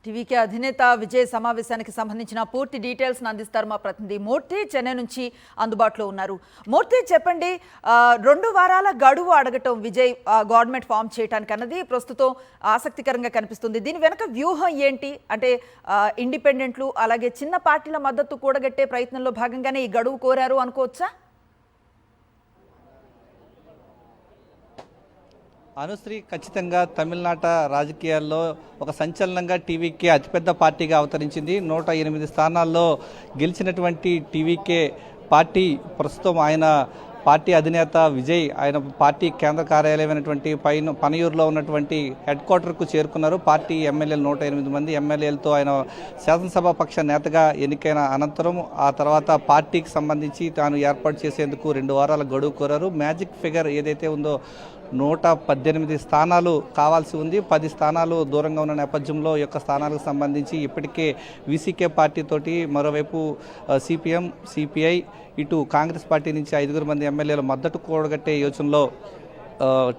TVK అధినేత విజయ్ సమావేశానికి సంబంధించిన పూర్తి డీటెయిల్స్ అందిస్తారు మా ప్రతినిధి మూర్తి చెన్నై నుంచి అందుబాటులో ఉన్నారు. మూర్తి చెప్పండి, 2 వారాల గడువు అడగటం విజయ్ గవర్నమెంట్ ఫామ్ చేయడానికి అన్నది ప్రస్తుతం ఆసక్తికరంగా కనిపిస్తుంది. దీని వెనక వ్యూహం ఏంటి? అంటే ఇండిపెండెంట్లు అలాగే చిన్న పార్టీల మద్దతు కూడగట్టే ప్రయత్నంలో భాగంగానే ఈ గడువు కోరారు అనుకోవచ్చా? అనుశ్రీ, ఖచ్చితంగా తమిళనాట రాజకీయాల్లో ఒక సంచలనంగా టీవీకే అతిపెద్ద పార్టీగా అవతరించింది. 108 స్థానాల్లో గెలిచినటువంటి టీవీకే పార్టీ ప్రస్తుతం ఆయన పార్టీ అధినేత విజయ్ ఆయన పార్టీ కేంద్ర కార్యాలయమైనటువంటి పనయూరులో ఉన్నటువంటి హెడ్ క్వార్టర్కు చేరుకున్నారు. పార్టీ ఎమ్మెల్యేలు 108 మంది ఎమ్మెల్యేలతో ఆయన శాసనసభ పక్ష నేతగా ఎన్నికైన అనంతరం ఆ తర్వాత పార్టీకి సంబంధించి తాను ఏర్పాటు చేసేందుకు 2 వారాల గడువు కోరారు. మ్యాజిక్ ఫిగర్ ఏదైతే ఉందో 118 స్థానాలు కావాల్సి ఉంది. 10 స్థానాలు దూరంగా ఉన్న నేపథ్యంలో ఈ యొక్క స్థానాలకు సంబంధించి ఇప్పటికే వీసీకే పార్టీతోటి, మరోవైపు సిపిఎం, సిపిఐ, ఇటు కాంగ్రెస్ పార్టీ నుంచి 5 మంది ఎమ్మెల్యేలు మద్దతు కూడగట్టే యోచనలో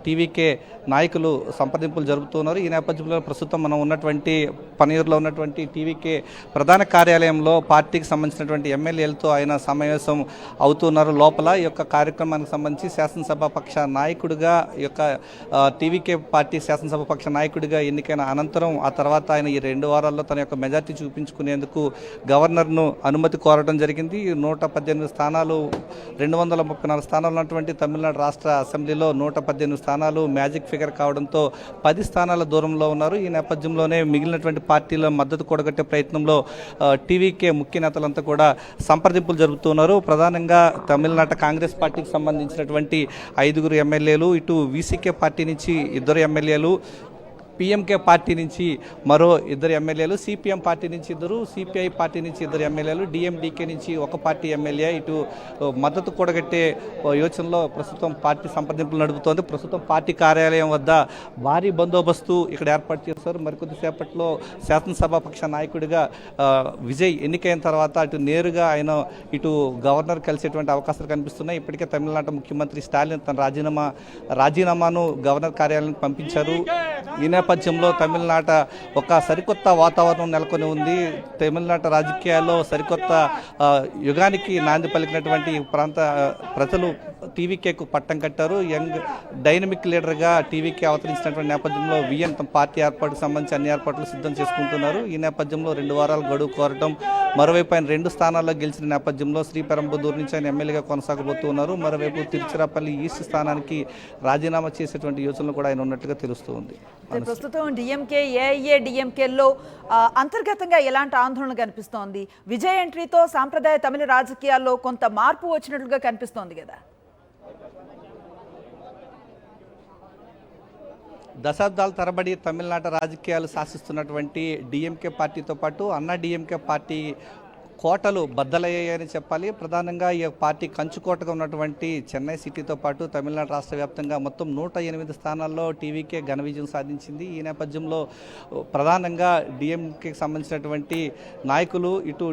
టీవీకే నాయకులు సంప్రదింపులు జరుపుతున్నారు. ఈ నేపథ్యంలో ప్రస్తుతం మనం ఉన్నటువంటి పనయూరులో ఉన్నటువంటి టీవీకే ప్రధాన కార్యాలయంలో పార్టీకి సంబంధించినటువంటి ఎమ్మెల్యేలతో ఆయన సమావేశం అవుతున్నారు. లోపల ఈ యొక్క కార్యక్రమానికి సంబంధించి శాసనసభ పక్ష నాయకుడిగా ఈ యొక్క టీవీకే పార్టీ శాసనసభ పక్ష నాయకుడిగా ఎన్నికైన అనంతరం ఆ తర్వాత ఆయన ఈ 2 వారాల్లో తన యొక్క మెజార్టీ చూపించుకునేందుకు గవర్నర్ను అనుమతి కోరడం జరిగింది. 118 స్థానాలు 234 స్థానాలు ఉన్నటువంటి తమిళనాడు రాష్ట్ర అసెంబ్లీలో 118 స్థానాలు మ్యాజిక్ ఫిగర్ కావడంతో 10 స్థానాల దూరంలో ఉన్నారు. ఈ నేపథ్యంలోనే మిగిలినటువంటి పార్టీల మద్దతు కూడగట్టే ప్రయత్నంలో టీవీకే ముఖ్య నేతలంతా కూడా సంప్రదింపులు జరుపుతున్నారు. ప్రధానంగా తమిళనాట కాంగ్రెస్ పార్టీకి సంబంధించినటువంటి 5 ఎమ్మెల్యేలు, ఇటు వీసీకే పార్టీ నుంచి 2 ఎమ్మెల్యేలు, పిఎంకే పార్టీ నుంచి మరో 2 ఎమ్మెల్యేలు, సిపిఎం పార్టీ నుంచి 2, సిపిఐ పార్టీ నుంచి 2 ఎమ్మెల్యేలు, డిఎండికే నుంచి 1 పార్టీ ఎమ్మెల్యే ఇటు మద్దతు కూడగట్టే యోచనలో ప్రస్తుతం పార్టీ సంప్రదింపులు నడుపుతోంది. ప్రస్తుతం పార్టీ కార్యాలయం వద్ద భారీ బందోబస్తు ఇక్కడ ఏర్పాటు చేశారు. మరికొద్దిసేపట్లో శాసనసభ పక్ష నాయకుడిగా విజయ్ ఎన్నికైన తర్వాత అటు నేరుగా ఆయన ఇటు గవర్నర్ కలిసేటువంటి అవకాశాలు కనిపిస్తున్నాయి. ఇప్పటికే తమిళనాడు ముఖ్యమంత్రి స్టాలిన్ తన రాజీనామాను గవర్నర్ కార్యాలయానికి పంపించారు. ఈ నేపథ్యంలో తమిళనాట ఒక సరికొత్త వాతావరణం నెలకొని ఉంది. తమిళనాట రాజకీయాల్లో సరికొత్త యుగానికి నాంది పలికినటువంటి ప్రాంత ప్రజలు టీవీకేకు పట్టం కట్టారు. యంగ్ డైనమిక్ లీడర్గా టీవీకే అవతరించినటువంటి నేపథ్యంలో విఎన్ తమ పార్టీ ఏర్పాటుకు సంబంధించి అన్ని ఏర్పాట్లు సిద్ధం చేసుకుంటున్నారు. ఈ నేపథ్యంలో 2 వారాల గడువు కోరటం, మరోవైపు ఆయన 2 స్థానాల్లో గెలిచిన నేపథ్యంలో శ్రీపెరంబదూరు నుంచి ఆయన ఎమ్మెల్యేగా కొనసాగబోతున్నారు. మరోవైపు తిరుచిరాపల్లి ఈస్ట్ స్థానానికి రాజీనామా చేసేటువంటి యోచనలు కూడా ఆయన ఉన్నట్టుగా తెలుస్తుంది. ప్రస్తుతం డిఎంకే, ఏఐఏ డిఎంకేల్లో అంతర్గతంగా ఎలాంటి ఆందోళన కనిపిస్తోంది? విజయ్ ఎంట్రీతో సాంప్రదాయ తమిళ రాజకీయాల్లో కొంత మార్పు వచ్చినట్లుగా కనిపిస్తోంది కదా. దశాబ్దాల తరబడి తమిళనాట రాజకీయాలు శాసిస్తున్నటువంటి డిఎంకే పార్టీతో పాటు అన్నా డిఎంకే పార్టీ కోటలు బద్దలయ్యాయని చెప్పాలి. ప్రధానంగా ఈ పార్టీ కంచుకోటగా ఉన్నటువంటి చెన్నై సిటీతో పాటు తమిళనాడు రాష్ట్ర వ్యాప్తంగా మొత్తం 108 స్థానాల్లో టీవీకే ఘన విజయం సాధించింది. ఈ నేపథ్యంలో ప్రధానంగా డిఎంకేకి సంబంధించినటువంటి నాయకులు, ఇటు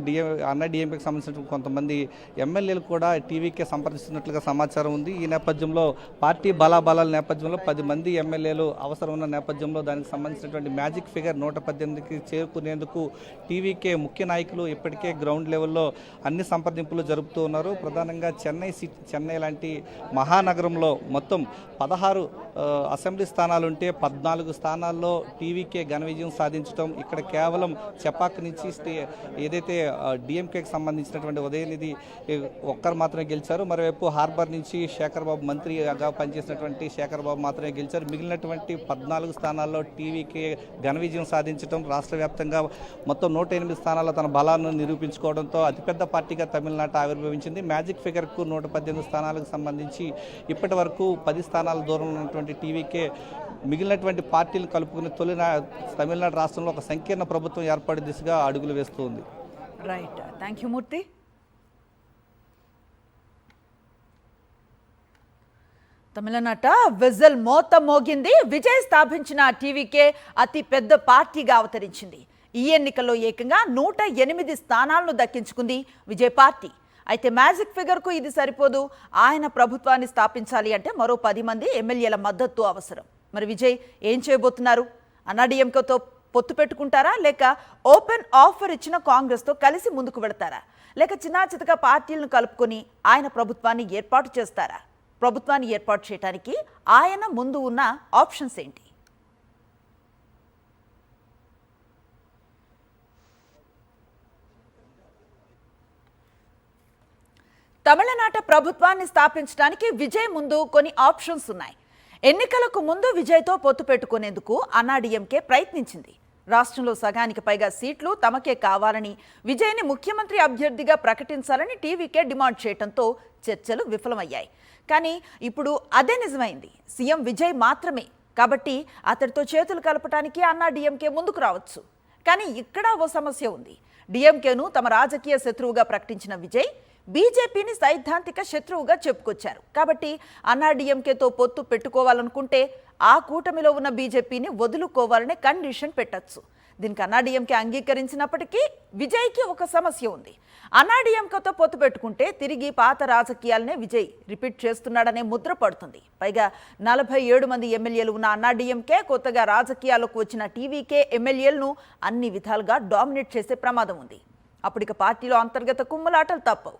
అన్నా డిఎంకేకి సంబంధించినటువంటి కొంతమంది ఎమ్మెల్యేలు కూడా టీవీకే సంప్రదిస్తున్నట్లుగా సమాచారం ఉంది. ఈ నేపథ్యంలో పార్టీ బలాబలాల నేపథ్యంలో 10 మంది ఎమ్మెల్యేలు అవసరం ఉన్న నేపథ్యంలో దానికి సంబంధించినటువంటి మ్యాజిక్ ఫిగర్ 118కి చేరుకునేందుకు టీవీకే ముఖ్య నాయకులు ఇప్పటికే గ్రౌండ్ లెవెల్లో అన్ని సంప్రదింపులు జరుపుతూ ఉన్నారు. ప్రధానంగా చెన్నై లాంటి మహానగరంలో మొత్తం 16 అసెంబ్లీ స్థానాలుంటే 14 స్థానాల్లో టీవీకే ఘన విజయం సాధించడం, ఇక్కడ కేవలం చెపాక్ నుంచి ఏదైతే డిఎంకేకి సంబంధించినటువంటి ఉదయనిధి ఒక్కరు మాత్రమే గెలిచారు. మరోవైపు హార్బర్ నుంచి శేఖర్ బాబు మంత్రిగా పనిచేసినటువంటి శేఖర్ బాబు మాత్రమే గెలిచారు. మిగిలినటువంటి 14 స్థానాల్లో టీవీకే ఘన విజయం సాధించడం, రాష్ట్ర వ్యాప్తంగా మొత్తం 108 స్థానాల్లో తన బలాన్ని నిరూపించుకోవడంతో అతిపెద్ద పార్టీగా తమిళనాట ఆవిర్భవించింది. మ్యాజిక్ ఫిగర్కు 118 స్థానాలకు సంబంధించి ఇప్పటి వరకు 10 స్థానాల దూరంలో ఉన్నటువంటి టీవీకే మిగిలినటువంటి పార్టీలు కలుపుకుని తమిళనాడు రాష్ట్రంలో ఒక సంకీర్ణ ప్రభుత్వం ఏర్పడే దిశగా అడుగులు వేస్తుంది. Right, thank you Murthy. తమిళనాట విజిల్ మోత మోగింది. విజయ్ స్థాపించిన టీవీకే అతి పెద్ద పార్టీగా అవతరించింది. ఈ ఎన్నికల్లో ఏకంగా 108 స్థానాలను దక్కించుకుంది విజయ్ పార్టీ. అయితే మ్యాజిక్ ఫిగర్కు ఇది సరిపోదు. ఆయన ప్రభుత్వాన్ని స్థాపించాలి అంటే మరో 10 మంది ఎమ్మెల్యేల మద్దతు అవసరం. మరి విజయ్ ఏం చేయబోతున్నారు? అన్నాడీఎంకేతో పొత్తు పెట్టుకుంటారా, లేక ఓపెన్ ఆఫర్ ఇచ్చిన కాంగ్రెస్తో కలిసి ముందుకు వెళతారా, లేక చిన్నాచితగా పార్టీలను కలుపుకొని ఆయన ప్రభుత్వాన్ని ఏర్పాటు చేస్తారా? ప్రభుత్వాన్ని ఏర్పాటు చేయడానికి ఆయన ముందు ఉన్న ఆప్షన్స్ ఏంటి? తమిళనాట ప్రభుత్వాన్ని స్థాపించడానికి విజయ్ ముందు కొన్ని ఆప్షన్స్ ఉన్నాయి. ఎన్నికలకు ముందు విజయ్తో పొత్తు పెట్టుకునేందుకు అన్నాడీఎంకే ప్రయత్నించింది. రాష్ట్రంలో సగానికి పైగా సీట్లు తమకే కావాలని, విజయ్ని ముఖ్యమంత్రి అభ్యర్థిగా ప్రకటించాలని టీవీకే డిమాండ్ చేయడంతో చర్చలు విఫలమయ్యాయి. కానీ ఇప్పుడు అదే నిజమైంది. సీఎం విజయ్ మాత్రమే కాబట్టి అతడితో చేతులు కలపడానికి అన్నాడీఎంకే ముందుకు రావచ్చు. కానీ ఇక్కడ ఓ సమస్య ఉంది. డీఎంకేను తమ రాజకీయ శత్రువుగా ప్రకటించిన విజయ్ బీజేపీని సైద్ధాంతిక శత్రువుగా చెప్పుకొచ్చారు. కాబట్టి అన్నాడీఎంకేతో పొత్తు పెట్టుకోవాలనుకుంటే ఆ కూటమిలో ఉన్న బీజేపీని వదులుకోవాలనే కండిషన్ పెట్టచ్చు. దీనికి అన్నాడీఎంకే అంగీకరించినప్పటికీ విజయ్కి ఒక సమస్య ఉంది. అన్నాడీఎంకేతో పొత్తు పెట్టుకుంటే తిరిగి పాత రాజకీయాలనే విజయ్ రిపీట్ చేస్తున్నాడనే ముద్ర పడుతుంది. పైగా 47 మంది ఎమ్మెల్యేలు ఉన్న అన్నాడీఎంకే కొత్తగా రాజకీయాల్లోకి వచ్చిన టీవీకే ఎమ్మెల్యేలను అన్ని విధాలుగా డామినేట్ చేసే ప్రమాదం ఉంది. అప్పటిక పార్టీలో అంతర్గత కుమ్ములాటలు తప్పవు.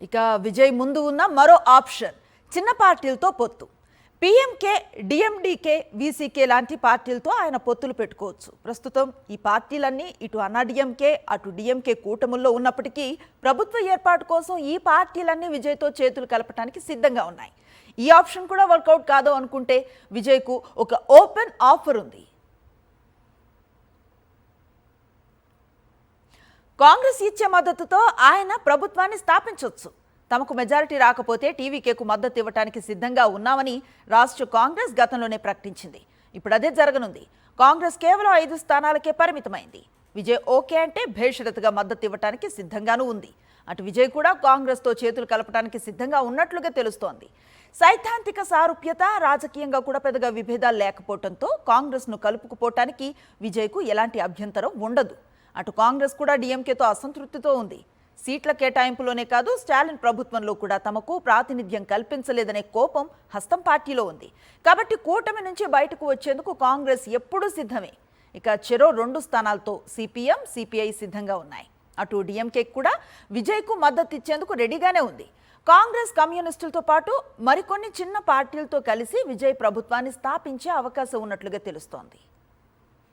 ఇక విజయ్ ముందు ఉన్న మరో ఆప్షన్ చిన్న పార్టీలతో పొత్తు. పీఎంకే, డిఎండికే, వీసీకే లాంటి పార్టీలతో ఆయన పొత్తులు పెట్టుకోవచ్చు. ప్రస్తుతం ఈ పార్టీలన్నీ ఇటు అన్నాడీఎంకే అటు డిఎంకే కూటముల్లో ఉన్నప్పటికీ ప్రభుత్వ ఏర్పాటు కోసం ఈ పార్టీలన్నీ విజయ్తో చేతులు కలపడానికి సిద్ధంగా ఉన్నాయి. ఈ ఆప్షన్ కూడా వర్కౌట్ కాదు అనుకుంటే విజయ్కు ఒక ఓపెన్ ఆఫర్ ఉంది. కాంగ్రెస్ ఇచ్చే మద్దతుతో ఆయన ప్రభుత్వాన్ని స్థాపించవచ్చు. తమకు మెజారిటీ రాకపోతే టీవీకేకు మద్దతు ఇవ్వడానికి సిద్ధంగా ఉన్నామని రాష్ట్ర కాంగ్రెస్ గతంలోనే ప్రకటించింది. ఇప్పుడు అదే జరగనుంది. కాంగ్రెస్ కేవలం 5 స్థానాలకే పరిమితమైంది. విజయ్ ఓకే అంటే భేషరతుగా మద్దతు ఇవ్వడానికి సిద్ధంగానూ ఉంది. అటు విజయ్ కూడా కాంగ్రెస్తో చేతులు కలపడానికి సిద్ధంగా ఉన్నట్లుగా తెలుస్తోంది. సైద్ధాంతిక సారూప్యత, రాజకీయంగా కూడా పెద్దగా విభేదాలు లేకపోవడంతో కాంగ్రెస్ను కలుపుకుపోవటానికి విజయ్కు ఎలాంటి అభ్యంతరం ఉండదు. అటు కాంగ్రెస్ కూడా డీఎంకేతో అసంతృప్తితో ఉంది. సీట్ల కేటాయింపులోనే కాదు, స్టాలిన్ ప్రభుత్వంలో కూడా తమకు ప్రాతినిధ్యం కల్పించలేదనే కోపం హస్తం పార్టీలో ఉంది. కాబట్టి కూటమి నుంచి బయటకు వచ్చేందుకు కాంగ్రెస్ ఎప్పుడూ సిద్ధమే. ఇక చెరో 2 స్థానాలతో సిపిఎం, సిపిఐ సిద్ధంగా ఉన్నాయి. అటు డీఎంకే కూడా విజయ్కు మద్దతు ఇచ్చేందుకు రెడీగానే ఉంది. కాంగ్రెస్, కమ్యూనిస్టులతో పాటు మరికొన్ని చిన్న పార్టీలతో కలిసి విజయ్ ప్రభుత్వాన్ని స్థాపించే అవకాశం ఉన్నట్లుగా తెలుస్తోంది.